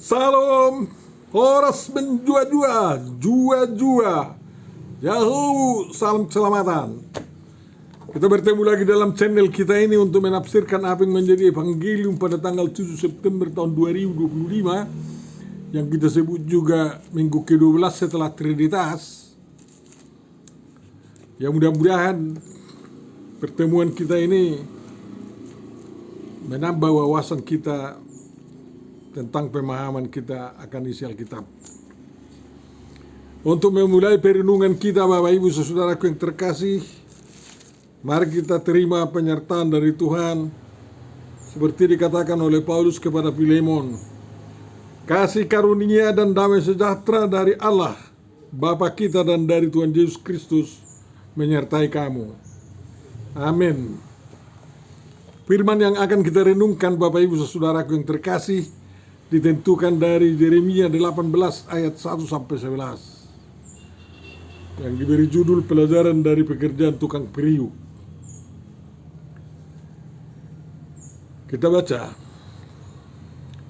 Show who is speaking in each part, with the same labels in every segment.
Speaker 1: Salam, horas menjua-jua, jua-jua. Yahoo, salam keselamatan. Kita bertemu lagi dalam channel kita ini untuk menafsirkan apa yang menjadi evangelium pada tanggal 7 September tahun 2025 yang kita sebut juga minggu ke-12 setelah Trinitas. Ya, mudah-mudahan pertemuan kita ini menambah wawasan kita tentang pemahaman kita akan isi Alkitab. Untuk memulai perenungan kita, Bapak Ibu Saudaraku yang terkasih, mari kita terima penyertaan dari Tuhan seperti dikatakan oleh Paulus kepada Filemon. Kasih karunia dan damai sejahtera dari Allah Bapa kita dan dari Tuhan Yesus Kristus menyertai kamu. Amin. Firman yang akan kita renungkan, Bapak Ibu Saudaraku yang terkasih, ditentukan dari Yeremia 18 ayat 1 sampai 11 yang diberi judul pelajaran dari pekerjaan tukang periuk. Kita baca.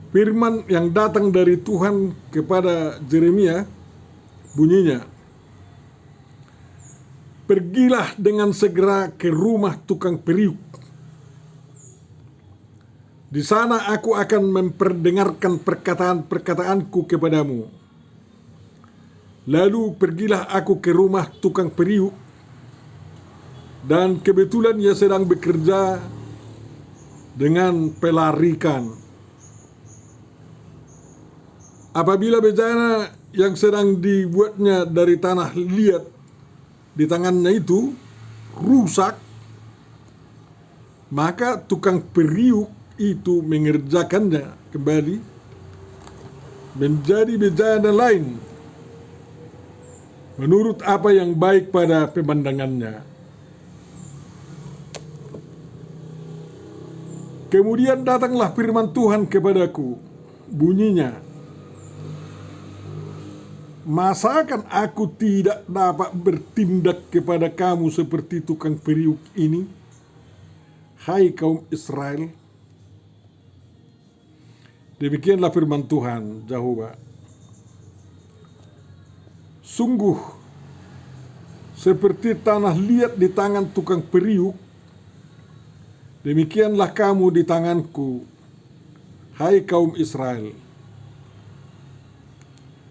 Speaker 1: Firman yang datang dari Tuhan kepada Yeremia bunyinya, "Pergilah dengan segera ke rumah tukang periuk. Di sana aku akan memperdengarkan perkataan-perkataanku kepadamu. Lalu pergilah aku ke rumah tukang periuk, dan kebetulan ia sedang bekerja dengan pelarikan. Apabila bejana yang sedang dibuatnya dari tanah liat di tangannya itu rusak, maka tukang periuk itu mengerjakannya kembali menjadi bejana lain menurut apa yang baik pada pemandangannya. Kemudian datanglah firman Tuhan kepadaku, bunyinya, masakan aku tidak dapat bertindak kepada kamu seperti tukang periuk ini, hai kaum Israel? Demikianlah firman Tuhan Yahweh. Sungguh seperti tanah liat di tangan tukang periuk, demikianlah kamu di tanganku, hai kaum Israel.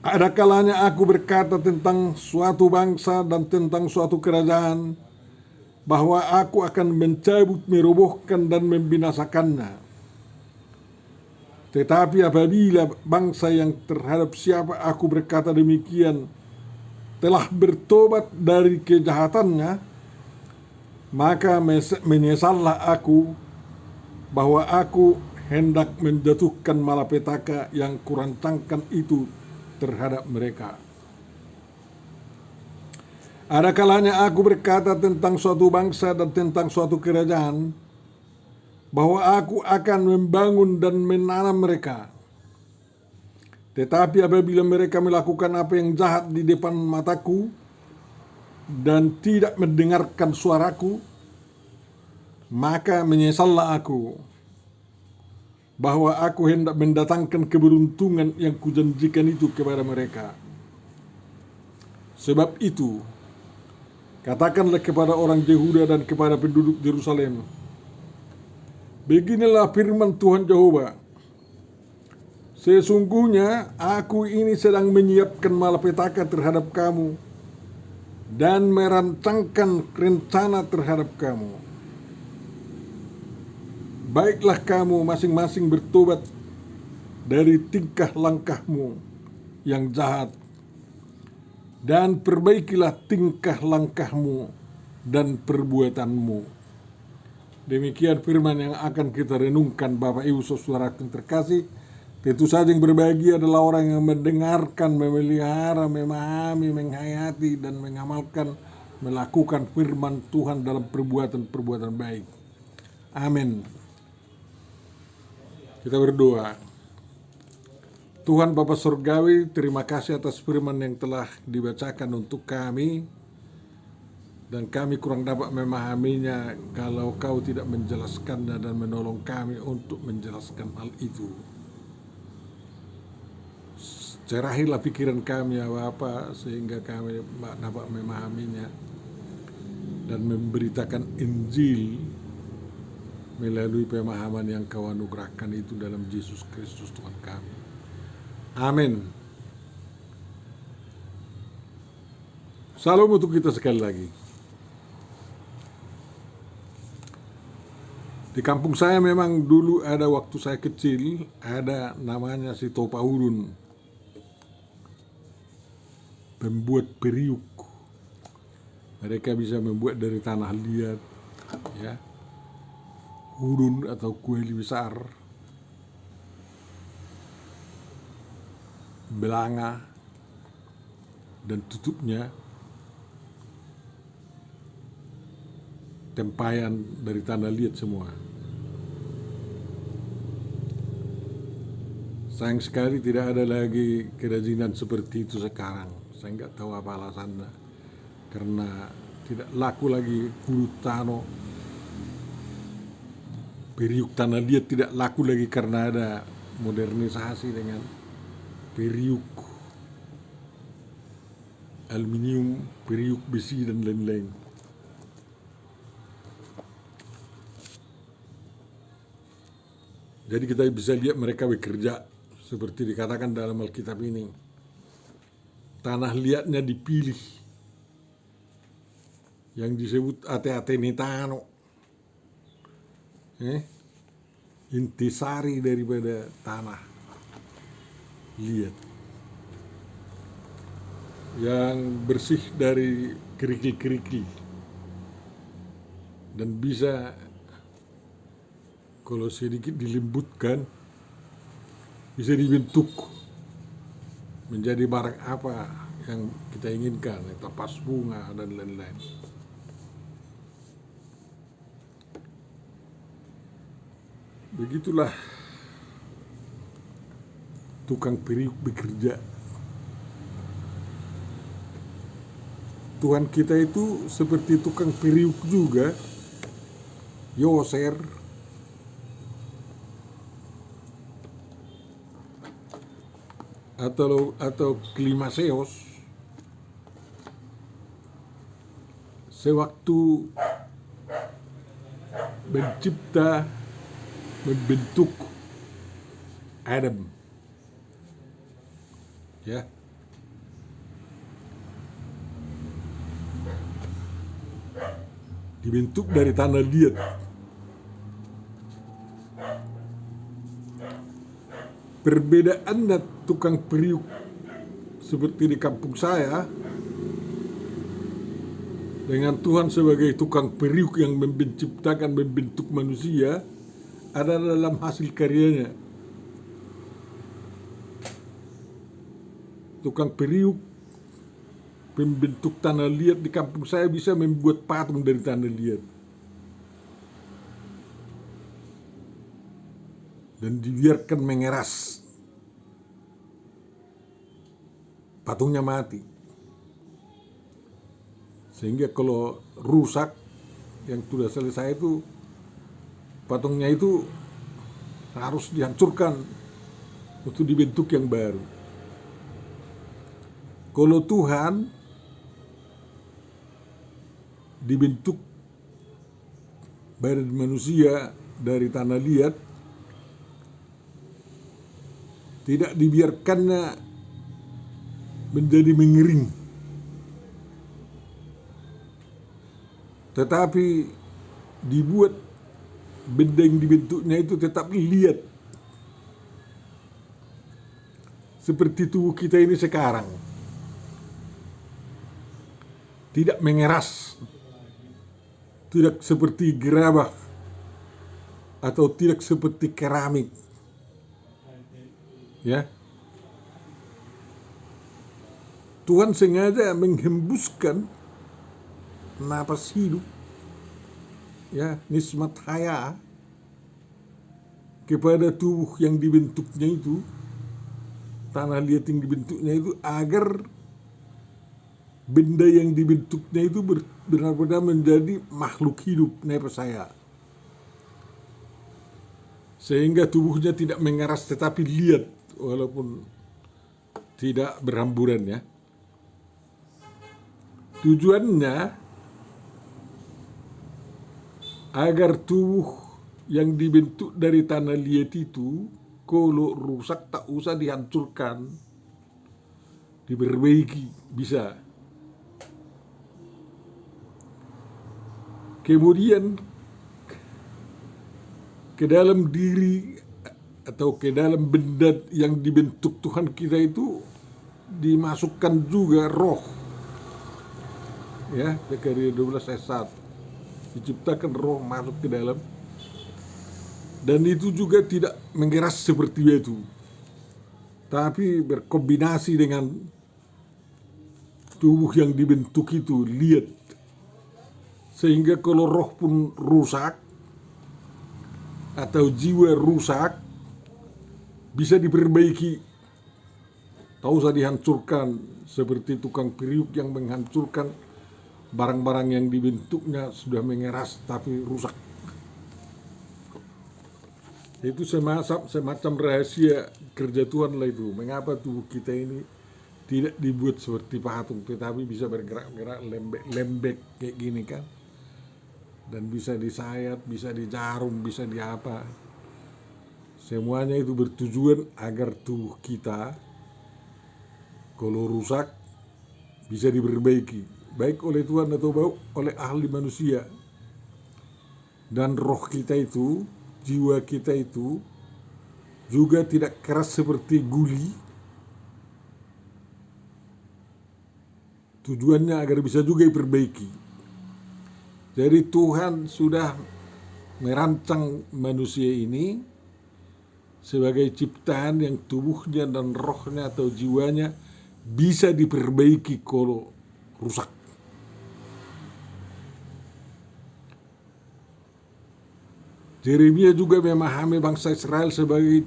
Speaker 1: Ada kalanya aku berkata tentang suatu bangsa dan tentang suatu kerajaan, bahwa aku akan mencabut, merobohkan dan membinasakannya. Tetapi apabila bangsa yang terhadap siapa aku berkata demikian telah bertobat dari kejahatannya, maka menyesallah aku bahwa aku hendak menjatuhkan malapetaka yang kurancangkan itu terhadap mereka. Ada kalanya aku berkata tentang suatu bangsa dan tentang suatu kerajaan, bahwa aku akan membangun dan menanam mereka. Tetapi apabila mereka melakukan apa yang jahat di depan mataku dan tidak mendengarkan suaraku, maka menyesallah aku bahwa aku hendak mendatangkan keberuntungan yang kujanjikan itu kepada mereka. Sebab itu, katakanlah kepada orang Yehuda dan kepada penduduk Yerusalem, beginilah firman Tuhan Yehova, sesungguhnya aku ini sedang menyiapkan malapetaka terhadap kamu dan merancangkan rencana terhadap kamu. Baiklah kamu masing-masing bertobat dari tingkah langkahmu yang jahat, dan perbaikilah tingkah langkahmu dan perbuatanmu. Demikian firman yang akan kita renungkan, Bapak Ibu Saudara yang terkasih. Tentu saja yang berbahagia adalah orang yang mendengarkan, memelihara, memahami, menghayati, dan mengamalkan, melakukan firman Tuhan dalam perbuatan-perbuatan baik. Amin. Kita berdoa. Tuhan Bapa Surgawi, terima kasih atas firman yang telah dibacakan untuk kami, dan kami kurang dapat memahaminya kalau Kau tidak menjelaskannya dan menolong kami untuk menjelaskan hal itu. Cerahilah pikiran kami ya Bapa, sehingga kami dapat memahaminya dan memberitakan Injil melalui pemahaman yang Kau anugerahkan itu dalam Yesus Kristus Tuhan kami. Amin. Salam untuk kita sekali lagi. Di kampung saya memang dulu ada, waktu saya kecil, ada namanya si Topa Urun, pembuat periuk. Mereka bisa membuat dari tanah liat, ya, urun atau kueli besar, belanga, dan tutupnya tempayan dari tanah liat semua. Sayang sekali tidak ada lagi kerajinan seperti itu sekarang. Saya nggak tahu apa alasannya. Karena tidak laku lagi kulit tano. Periuk tanah liat tidak laku lagi karena ada modernisasi dengan periuk aluminium, periuk besi, dan lain-lain. Jadi kita bisa lihat mereka bekerja seperti dikatakan dalam Alkitab ini. Tanah liatnya dipilih, yang disebut ate-ate nitano, intisari daripada tanah liat yang bersih dari kerikil-kerikil dan bisa kalau sedikit dilembutkan bisa dibentuk menjadi barang apa yang kita inginkan, tapas bunga dan lain-lain. Begitulah tukang periuk bekerja. Tuhan kita itu seperti tukang periuk juga, Yoser, atau Klimaseos, sewaktu mencipta, membentuk Adam, ya, dibentuk dari tanah liat. Perbedaannya tukang periuk seperti di kampung saya dengan Tuhan sebagai tukang periuk yang menciptakan, membentuk manusia ada dalam hasil karyanya. Tukang periuk pembentuk tanah liat di kampung saya bisa membuat patung dari tanah liat dan dibiarkan mengeras, patungnya mati, sehingga kalau rusak yang sudah selesai itu patungnya itu harus dihancurkan untuk dibentuk yang baru. Kalau Tuhan dibentuk badan manusia dari tanah liat, tidak dibiarkannya menjadi mengering, tetapi dibuat benda yang dibentuknya itu tetap liat, seperti tubuh kita ini sekarang, tidak mengeras, tidak seperti gerabah atau tidak seperti keramik, ya. Tuhan sengaja menghembuskan napas hidup, ya, nismat haya kepada tubuh yang dibentuknya itu, tanah liat yang dibentuknya itu, agar benda yang dibentuknya itu benar-benar menjadi makhluk hidup, napas saya, sehingga tubuhnya tidak mengeras tetapi liat, walaupun tidak berhamburan ya. Tujuannya agar tubuh yang dibentuk dari tanah liat itu kalau rusak tak usah dihancurkan, diperbaiki bisa. Kemudian ke dalam diri atau ke dalam benda yang dibentuk Tuhan kita itu dimasukkan juga roh. Ya, Zakaria 12 ayat 1. Diciptakan roh masuk ke dalam. Dan itu juga tidak mengeras seperti batu, tapi berkombinasi dengan tubuh yang dibentuk itu, lihat. Sehingga kalau roh pun rusak atau jiwa rusak, bisa diperbaiki. Tak usah dihancurkan seperti tukang periuk yang menghancurkan barang-barang yang dibentuknya sudah mengeras tapi rusak. Itu semacam rahasia kerja Tuhan lah itu. Mengapa tubuh kita ini tidak dibuat seperti patung, tetapi bisa bergerak-gerak lembek kayak gini kan. Dan bisa disayat, bisa dijarum, bisa diapa. Semuanya itu bertujuan agar tubuh kita kalau rusak bisa diperbaiki, baik oleh Tuhan atau oleh ahli manusia. Dan roh kita itu, jiwa kita itu juga tidak keras seperti guli. Tujuannya agar bisa juga diperbaiki. Jadi Tuhan sudah merancang manusia ini sebagai ciptaan yang tubuhnya dan rohnya atau jiwanya bisa diperbaiki kalau rusak. Yeremia juga memahami bangsa Israel sebagai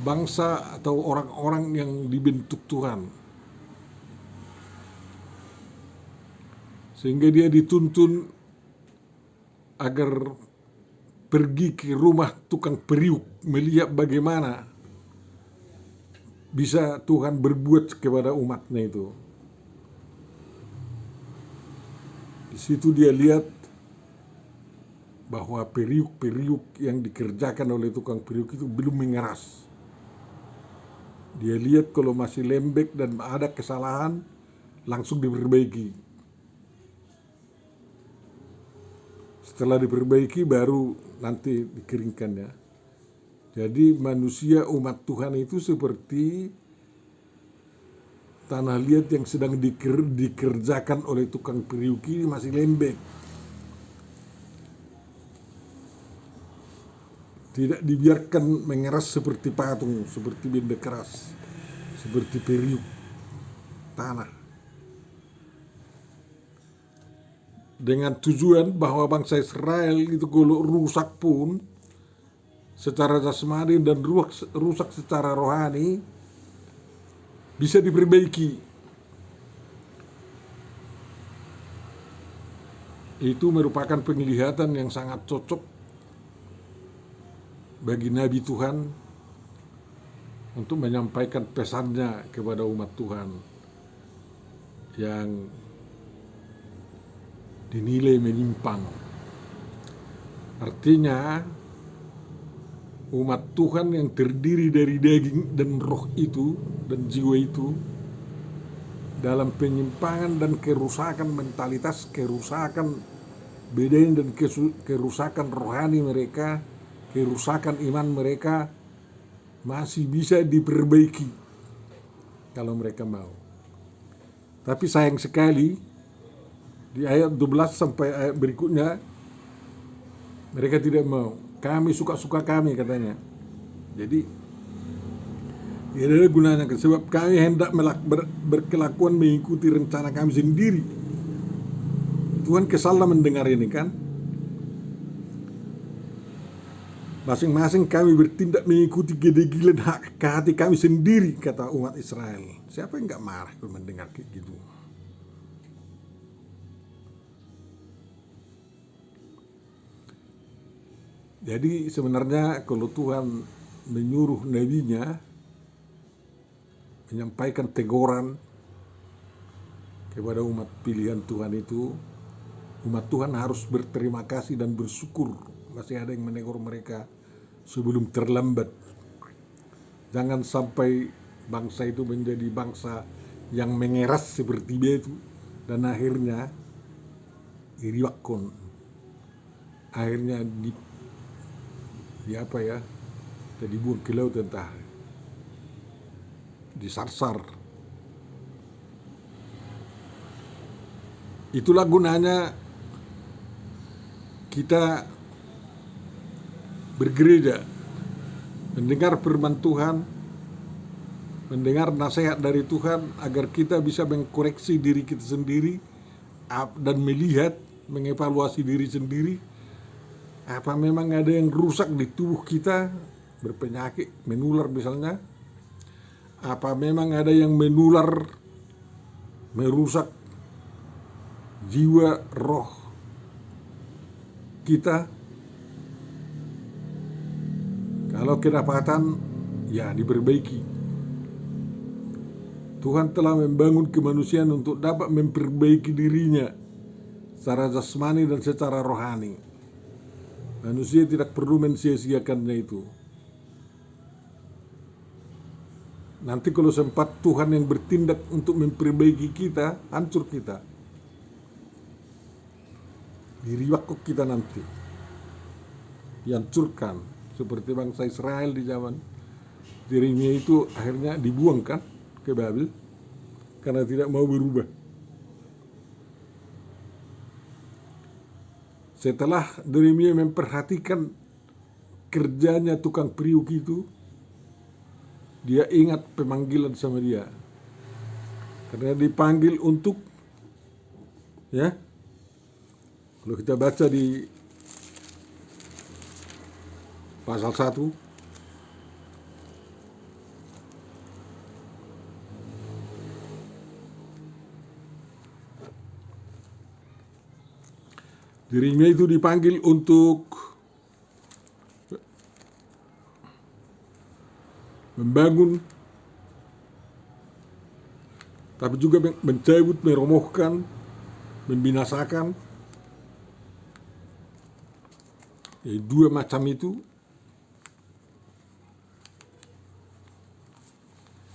Speaker 1: bangsa atau orang-orang yang dibentuk Tuhan. Sehingga dia dituntun agar pergi ke rumah tukang periuk, melihat bagaimana bisa Tuhan berbuat kepada umatnya itu. Di situ dia lihat bahwa periuk-periuk yang dikerjakan oleh tukang periuk itu belum mengeras. Dia lihat kalau masih lembek dan ada kesalahan, langsung diperbaiki. Setelah diperbaiki baru nanti dikeringkan ya. Jadi manusia umat Tuhan itu seperti tanah liat yang sedang dikerjakan oleh tukang periuk ini masih lembek. Tidak dibiarkan mengeras seperti patung, seperti benda keras, seperti periuk tanah. Dengan tujuan bahwa bangsa Israel itu kalau rusak pun secara jasmani dan rusak secara rohani bisa diperbaiki. Itu merupakan penglihatan yang sangat cocok bagi Nabi Tuhan untuk menyampaikan pesannya kepada umat Tuhan yang dinilai menyimpang. Artinya umat Tuhan yang terdiri dari daging dan roh itu dan jiwa itu dalam penyimpangan dan kerusakan mentalitas, kerusakan badan dan kerusakan rohani mereka, kerusakan iman mereka masih bisa diperbaiki kalau mereka mau. Tapi sayang sekali di ayat 12 sampai ayat berikutnya mereka tidak mau. Kami suka-suka kami katanya. Jadi tidak ada gunanya sebab kami hendak berkelakuan mengikuti rencana kami sendiri. Tuhan kesal mendengar ini kan. Masing-masing kami bertindak mengikuti kedegilan hak hati kami sendiri, kata umat Israel. Siapa yang gak marah kalau mendengar kayak gitu? Jadi sebenarnya kalau Tuhan menyuruh nabinya menyampaikan teguran kepada umat pilihan Tuhan itu. Umat Tuhan harus berterima kasih dan bersyukur masih ada yang menegur mereka sebelum terlambat. Jangan sampai bangsa itu menjadi bangsa yang mengeras seperti dia itu dan akhirnya iriwakon, akhirnya di apa ya, dibuang ke laut, entah disarsar. Itulah gunanya kita bergereja, mendengar firman Tuhan, mendengar nasihat dari Tuhan agar kita bisa mengkoreksi diri kita sendiri dan melihat, mengevaluasi diri sendiri. Apa memang ada yang rusak di tubuh kita, berpenyakit, menular misalnya? Apa memang ada yang menular, merusak jiwa, roh kita? Kalau kedapatan, ya diperbaiki. Tuhan telah membangun kemanusiaan untuk dapat memperbaiki dirinya secara jasmani dan secara rohani. Manusia tidak perlu mensia-siakannya itu. Nanti kalau sempat Tuhan yang bertindak untuk memperbaiki kita, hancur kita. Diriwakuk kita nanti. Dihancurkan. Seperti bangsa Israel di zaman Yeremia itu akhirnya dibuangkan ke Babel karena tidak mau berubah. Setelah Yeremia memperhatikan kerjanya tukang periuk itu, dia ingat pemanggilan sama dia. Karena dipanggil untuk, ya, kalau kita baca di pasal 1, Yeremia itu dipanggil untuk membangun, tapi juga mencabut, merobohkan, membinasakan. Jadi dua macam itu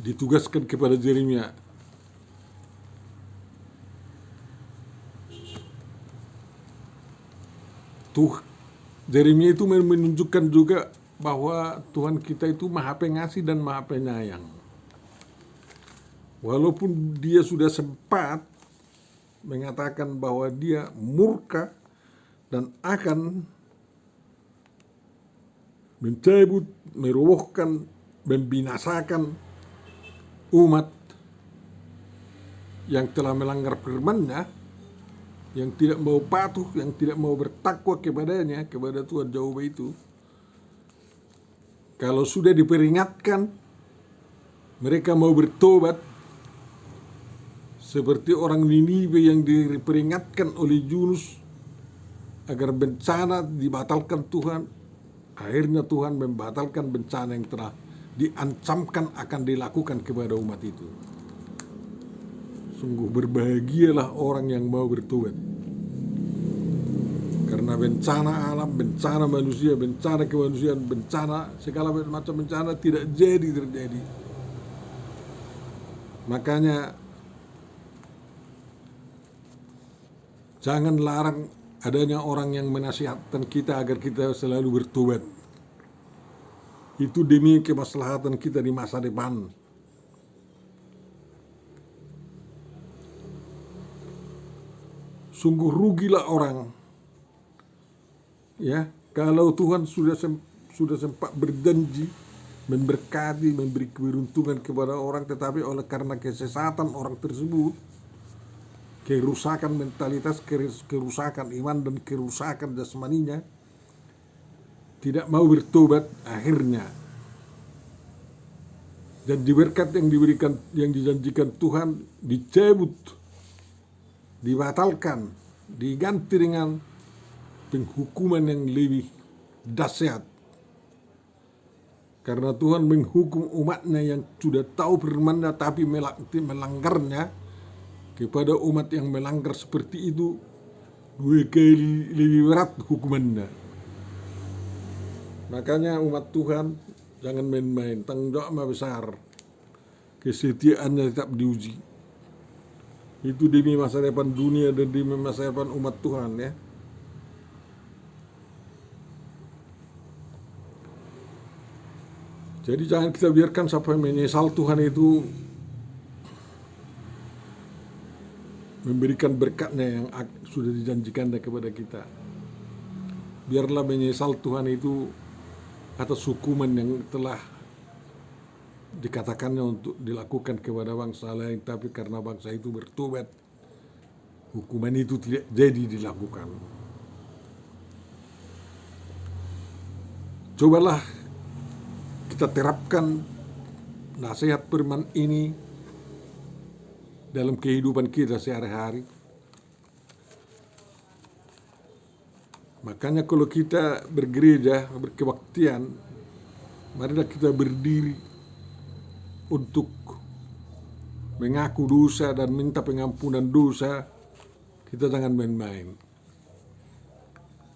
Speaker 1: ditugaskan kepada Yeremia. Yeremia itu menunjukkan juga bahwa Tuhan kita itu Maha Pengasih dan Maha Penyayang. Walaupun dia sudah sempat mengatakan bahwa dia murka dan akan mencabut, merobohkan, membinasakan umat yang telah melanggar firman-Nya, yang tidak mau patuh, yang tidak mau bertakwa kepadanya, kepada Tuhan Jehovah itu. Kalau sudah diperingatkan, mereka mau bertobat, seperti orang Niniwe yang diperingatkan oleh Yunus agar bencana dibatalkan Tuhan. Akhirnya Tuhan membatalkan bencana yang telah diancamkan akan dilakukan kepada umat itu. Sungguh berbahagialah orang yang mau bertobat. Karena bencana alam, bencana manusia, bencana kemanusiaan, bencana, segala macam bencana tidak jadi terjadi. Makanya jangan larang adanya orang yang menasihatkan kita agar kita selalu bertobat. Itu demi kemaslahatan kita di masa depan. Sungguh rugilah orang, ya, kalau Tuhan sudah sempat berjanji memberkati, memberi keberuntungan kepada orang, tetapi oleh karena kesesatan orang tersebut, kerusakan mentalitas, kerusakan iman dan kerusakan jasmaninya, tidak mau bertobat, akhirnya janji berkat yang diberikan, yang dijanjikan Tuhan dicabut, dibatalkan, diganti dengan penghukuman yang lebih dahsyat. Karena Tuhan menghukum umatnya yang sudah tahu firman-Nya tapi melanggarnya, kepada umat yang melanggar seperti itu 2 kali lebih berat hukumannya. Makanya umat Tuhan jangan main-main, tanggung jawabnya besar. Kesetiaannya tetap diuji. Itu demi masa depan dunia dan demi masa depan umat Tuhan ya. Jadi jangan kita biarkan sampai menyesal Tuhan itu memberikan berkatnya yang sudah dijanjikannya kepada kita. Biarlah menyesal Tuhan itu atas hukuman yang telah dikatakannya untuk dilakukan kepada bangsa lain, tapi karena bangsa itu bertobat, hukuman itu tidak jadi dilakukan. Cobalah kita terapkan nasihat firman ini dalam kehidupan kita sehari-hari. Makanya kalau kita bergereja, berkebaktian, marilah kita berdiri untuk mengaku dosa dan minta pengampunan dosa. Kita jangan main-main.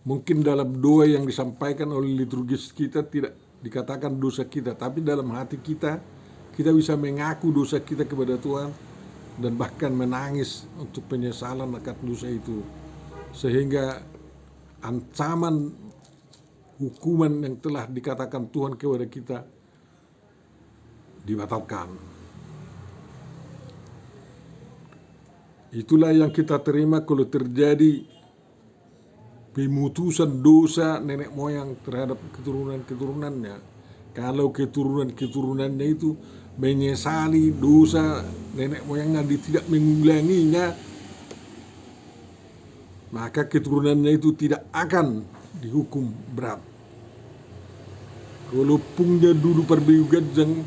Speaker 1: Mungkin dalam doa yang disampaikan oleh liturgis kita tidak dikatakan dosa kita, tapi dalam hati kita bisa mengaku dosa kita kepada Tuhan dan bahkan menangis untuk penyesalan akan dosa itu, sehingga ancaman hukuman yang telah dikatakan Tuhan kepada kita dibatalkan. Itulah yang kita terima kalau terjadi pemutusan dosa nenek moyang terhadap keturunan-keturunannya. Kalau keturunan-keturunannya itu menyesali dosa nenek moyangnya tidak mengulanginya, maka keturunannya itu tidak akan dihukum berat. Walaupun dia dulu perbeugadjang,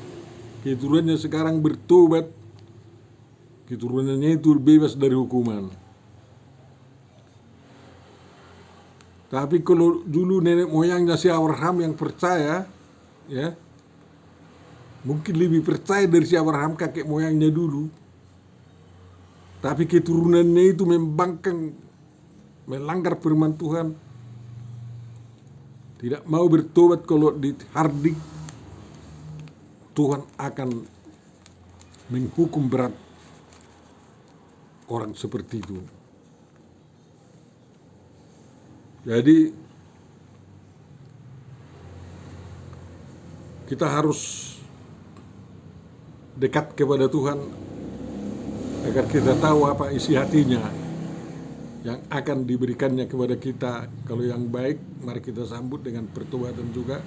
Speaker 1: keturunannya sekarang bertobat, keturunannya itu bebas dari hukuman. Tapi kalau dulu nenek moyangnya si Abraham yang percaya, ya, mungkin lebih percaya dari si Abraham kakek moyangnya dulu. Tapi keturunannya itu membangkang, melanggar firman Tuhan, tidak mau bertobat. Kalau dihardik, Tuhan akan menghukum berat orang seperti itu. Jadi kita harus dekat kepada Tuhan agar kita tahu apa isi hatinya yang akan diberikannya kepada kita. Kalau yang baik, mari kita sambut dengan pertobatan juga.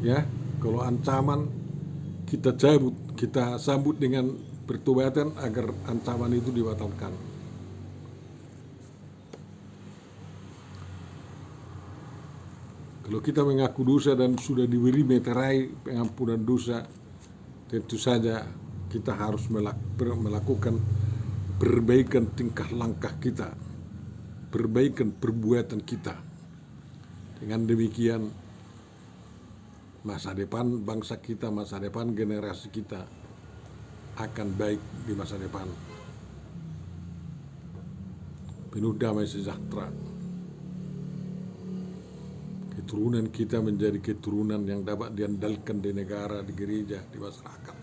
Speaker 1: Ya, kalau ancaman kita cabut, kita sambut dengan pertobatan agar ancaman itu dibatalkan. Kalau kita mengaku dosa dan sudah diberi meterai pengampunan dosa, tentu saja kita harus melakukan perbaikan tingkah langkah kita, perbaikan perbuatan kita. Dengan demikian, masa depan bangsa kita, masa depan generasi kita akan baik di masa depan. Penuh damai sejahtera. Keturunan kita menjadi keturunan yang dapat diandalkan di negara, di gereja, di masyarakat.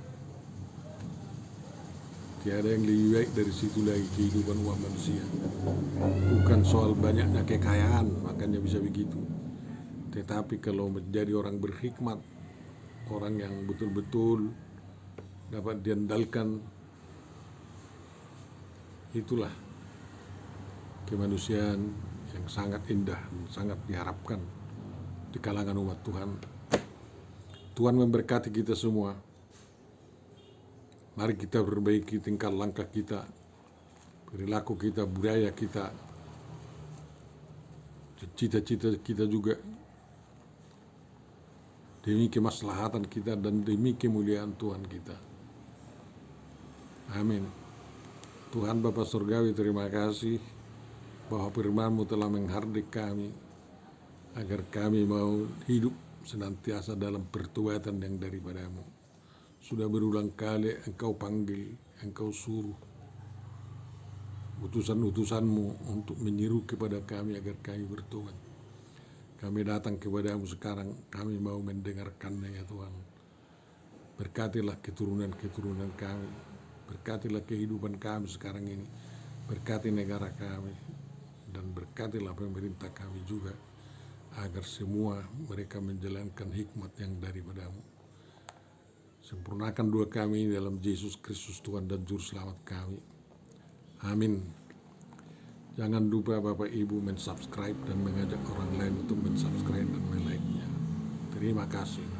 Speaker 1: Tiada yang lebih baik dari situ lagi kehidupan umat manusia. Bukan soal banyaknya kekayaan, makanya bisa begitu. Tetapi kalau menjadi orang berhikmat, orang yang betul-betul dapat diandalkan, itulah kemanusiaan yang sangat indah, sangat diharapkan di kalangan umat Tuhan. Tuhan memberkati kita semua. Mari kita perbaiki tingkah langkah kita, perilaku kita, budaya kita, cita-cita kita juga, demi kemaslahatan kita dan demi kemuliaan Tuhan kita. Amin. Tuhan Bapa Surgawi, terima kasih bahwa firman-Mu telah menghardik kami agar kami mau hidup senantiasa dalam pertobatan yang daripadamu. Sudah berulang kali Engkau panggil, Engkau suruh utusan-utusanmu untuk menyeru kepada kami agar kami bertobat. Kami datang kepadamu sekarang, kami mau mendengarkannya ya Tuhan. Berkatilah keturunan-keturunan kami, berkatilah kehidupan kami sekarang ini, berkati negara kami, dan berkatilah pemerintah kami juga, agar semua mereka menjalankan hikmat yang daripadamu. Sempurnakan doa kami dalam Yesus Kristus Tuhan dan Juru Selamat kami. Amin. Jangan lupa Bapak Ibu mensubscribe dan mengajak orang lain untuk mensubscribe dan melike-nya. Terima kasih.